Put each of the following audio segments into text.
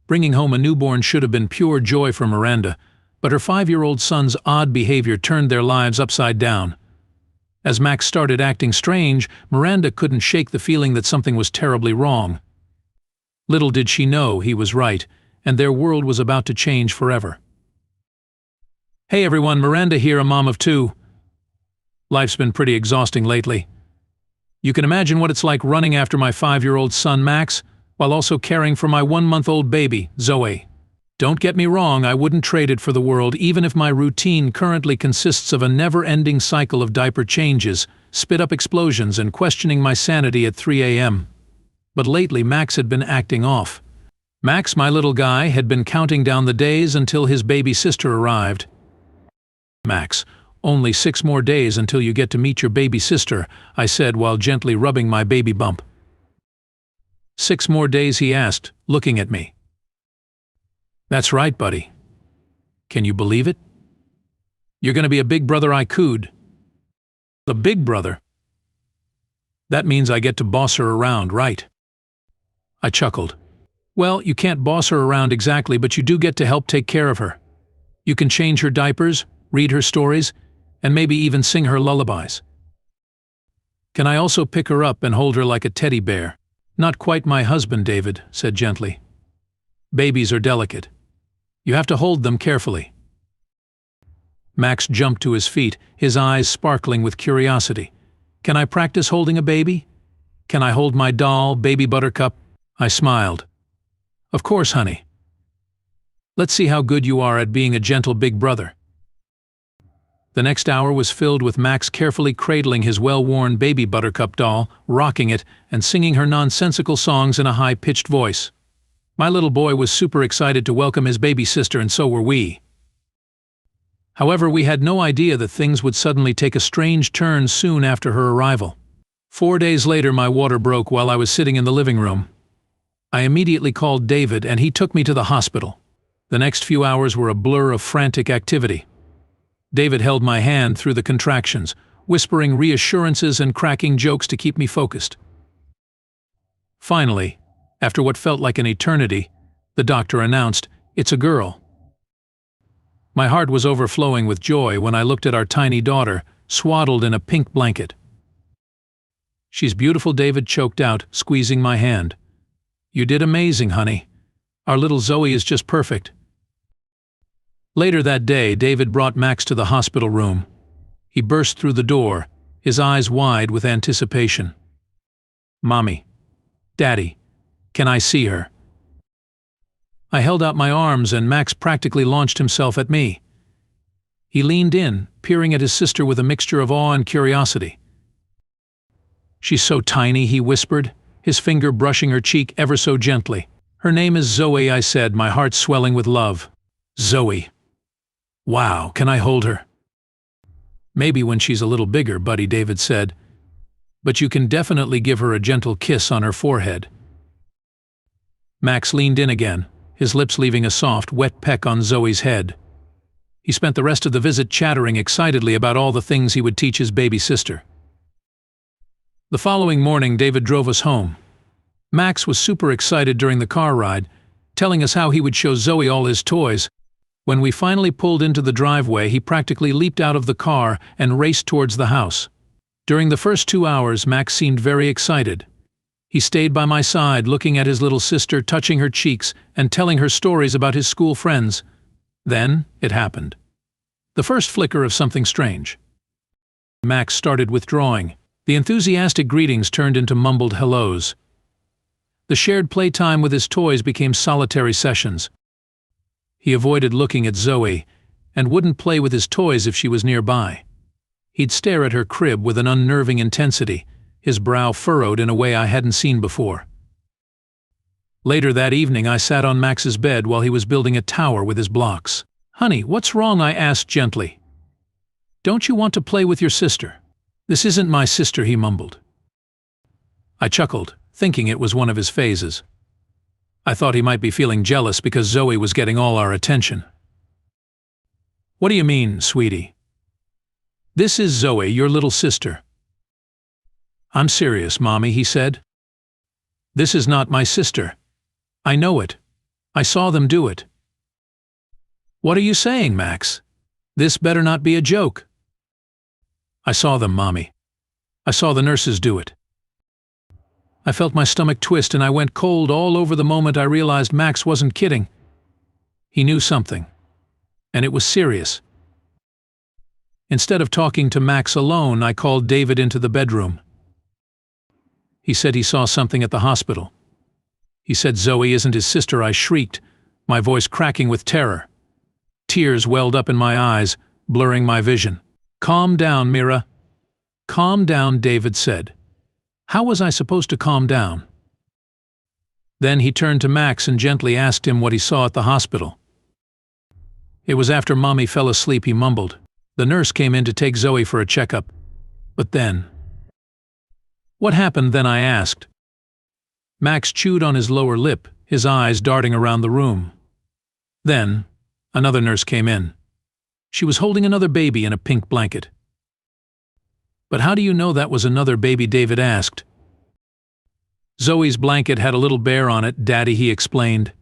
Bringing home a newborn should have been pure joy for Miranda, but her 5-year-old son's odd behavior turned their lives upside down. As Max started acting strange, Miranda couldn't shake the feeling that something was terribly wrong. Little did she know he was right, and their world was about to change forever. Hey everyone, Miranda here, a mom of 2. Life's been pretty exhausting lately. You can imagine what it's like running after my 5-year-old son Max, while also caring for my 1-month-old baby, Zoe. Don't get me wrong, I wouldn't trade it for the world, even if my routine currently consists of a never-ending cycle of diaper changes, spit-up explosions, and questioning my sanity at 3 a.m. But lately Max had been acting off. Max, my little guy, had been counting down the days until his baby sister arrived. Max, only 6 more days until you get to meet your baby sister, I said while gently rubbing my baby bump. 6 more days, he asked, looking at me. That's right, buddy. Can you believe it? You're going to be a big brother I could. A big brother? That means I get to boss her around, right? I chuckled. Well, you can't boss her around exactly, but you do get to help take care of her. You can change her diapers, read her stories, and maybe even sing her lullabies. Can I also pick her up and hold her like a teddy bear? Not quite my husband, David said gently. Babies are delicate. You have to hold them carefully. Max jumped to his feet, his eyes sparkling with curiosity. Can I practice holding a baby? Can I hold my doll, Baby Buttercup? I smiled. Of course, honey. Let's see how good you are at being a gentle big brother. The next hour was filled with Max carefully cradling his well-worn Baby Buttercup doll, rocking it, and singing her nonsensical songs in a high-pitched voice. My little boy was super excited to welcome his baby sister, and so were we. However, we had no idea that things would suddenly take a strange turn soon after her arrival. 4 days later, my water broke while I was sitting in the living room. I immediately called David, and he took me to the hospital. The next few hours were a blur of frantic activity. David held my hand through the contractions, whispering reassurances and cracking jokes to keep me focused. Finally, after what felt like an eternity, the doctor announced, "It's a girl." My heart was overflowing with joy when I looked at our tiny daughter, swaddled in a pink blanket. "She's beautiful," David choked out, squeezing my hand. "You did amazing, honey. Our little Zoe is just perfect." Later that day, David brought Max to the hospital room. He burst through the door, his eyes wide with anticipation. "Mommy, Daddy, can I see her?" I held out my arms, and Max practically launched himself at me. He leaned in, peering at his sister with a mixture of awe and curiosity. "She's so tiny," he whispered, his finger brushing her cheek ever so gently. "Her name is Zoe," I said, my heart swelling with love. "Zoe. Wow, can I hold her?" "Maybe when she's a little bigger, buddy," David said. "But you can definitely give her a gentle kiss on her forehead." Max leaned in again, his lips leaving a soft, wet peck on Zoe's head. He spent the rest of the visit chattering excitedly about all the things he would teach his baby sister. The following morning, David drove us home. Max was super excited during the car ride, telling us how he would show Zoe all his toys. When we finally pulled into the driveway, he practically leaped out of the car and raced towards the house. During the first 2 hours, Max seemed very excited. He stayed by my side, looking at his little sister, touching her cheeks, and telling her stories about his school friends. Then, it happened. The first flicker of something strange. Max started withdrawing. The enthusiastic greetings turned into mumbled hellos. The shared playtime with his toys became solitary sessions. He avoided looking at Zoe, and wouldn't play with his toys if she was nearby. He'd stare at her crib with an unnerving intensity, his brow furrowed in a way I hadn't seen before. Later that evening, I sat on Max's bed while he was building a tower with his blocks. "Honey, what's wrong?" I asked gently. "Don't you want to play with your sister?" "This isn't my sister," he mumbled. I chuckled, thinking it was one of his phases. I thought he might be feeling jealous because Zoe was getting all our attention. "What do you mean, sweetie?" "This is Zoe, your little sister." "I'm serious, Mommy," he said. "This is not my sister. I know it. I saw them do it. What are you saying, Max? This better not be a joke. I saw them, Mommy. I saw the nurses do it. I felt my stomach twist and I went cold all over the moment I realized Max wasn't kidding. He knew something. And it was serious. Instead of talking to Max alone, I called David into the bedroom. He said he saw something at the hospital. He said Zoe isn't his sister. I shrieked, my voice cracking with terror. Tears welled up in my eyes, blurring my vision. Calm down, Mira. Calm down, David said. How was I supposed to calm down? Then he turned to Max and gently asked him what he saw at the hospital. It was after Mommy fell asleep, he mumbled. The nurse came in to take Zoe for a checkup. But then... What happened then, I asked. Max chewed on his lower lip, his eyes darting around the room. Then, another nurse came in. She was holding another baby in a pink blanket. But how do you know that was another baby? David asked. Zoe's blanket had a little bear on it, Daddy, he explained.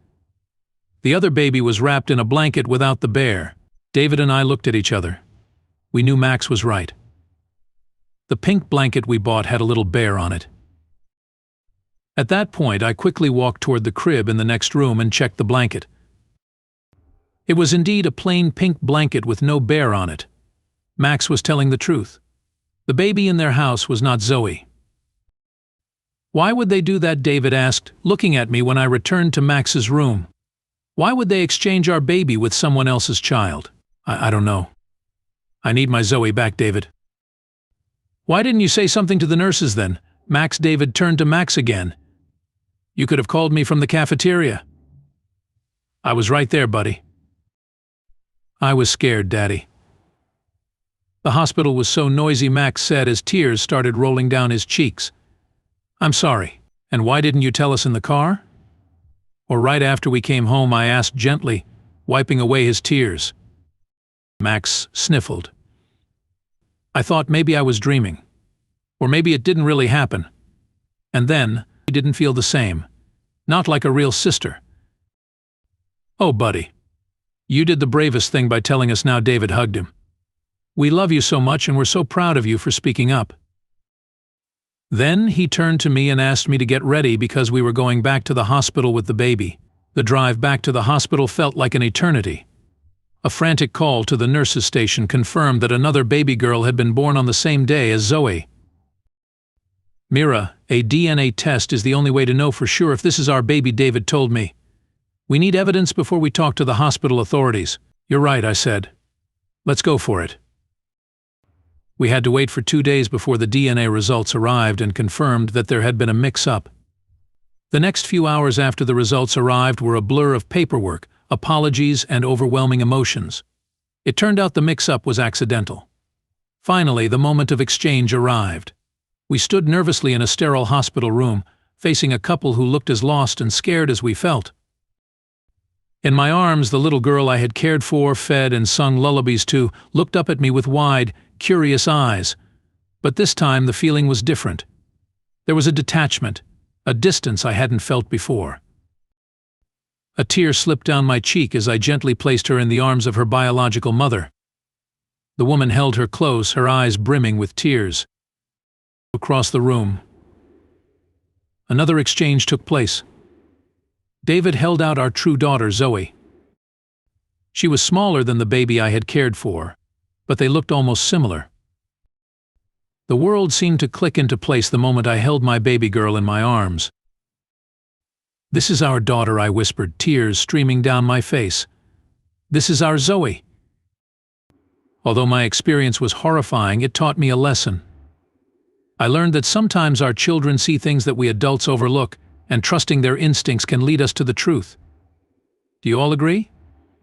The other baby was wrapped in a blanket without the bear. David and I looked at each other. We knew Max was right. The pink blanket we bought had a little bear on it. At that point, I quickly walked toward the crib in the next room and checked the blanket. It was indeed a plain pink blanket with no bear on it. Max was telling the truth. The baby in their house was not Zoe. Why would they do that? David asked, looking at me when I returned to Max's room. Why would they exchange our baby with someone else's child? I don't know. I need my Zoe back, David. Why didn't you say something to the nurses then? Max. David turned to Max again. You could have called me from the cafeteria. I was right there, buddy. I was scared, Daddy. The hospital was so noisy, Max said as tears started rolling down his cheeks. I'm sorry. And why didn't you tell us in the car? Or right after we came home, I asked gently, wiping away his tears. Max sniffled. I thought maybe I was dreaming. Or maybe it didn't really happen. And then, he didn't feel the same. Not like a real sister. Oh, buddy. You did the bravest thing by telling us now. David hugged him. We love you so much and we're so proud of you for speaking up. Then he turned to me and asked me to get ready because we were going back to the hospital with the baby. The drive back to the hospital felt like an eternity. A frantic call to the nurses' station confirmed that another baby girl had been born on the same day as Zoe. Mira, a DNA test is the only way to know for sure if this is our baby, David told me. We need evidence before we talk to the hospital authorities. You're right, I said. Let's go for it. We had to wait for 2 days before the DNA results arrived and confirmed that there had been a mix-up. The next few hours after the results arrived were a blur of paperwork, apologies, and overwhelming emotions. It turned out the mix-up was accidental. Finally, the moment of exchange arrived. We stood nervously in a sterile hospital room, facing a couple who looked as lost and scared as we felt. In my arms, the little girl I had cared for, fed, and sung lullabies to looked up at me with wide, curious eyes. But this time the feeling was different. There was a detachment, a distance I hadn't felt before. A tear slipped down my cheek as I gently placed her in the arms of her biological mother. The woman held her close, her eyes brimming with tears. Across the room, another exchange took place. David held out our true daughter, Zoe. She was smaller than the baby I had cared for, but they looked almost similar. The world seemed to click into place the moment I held my baby girl in my arms. This is our daughter, I whispered, tears streaming down my face. This is our Zoe. Although my experience was horrifying, it taught me a lesson. I learned that sometimes our children see things that we adults overlook, and trusting their instincts can lead us to the truth. Do you all agree?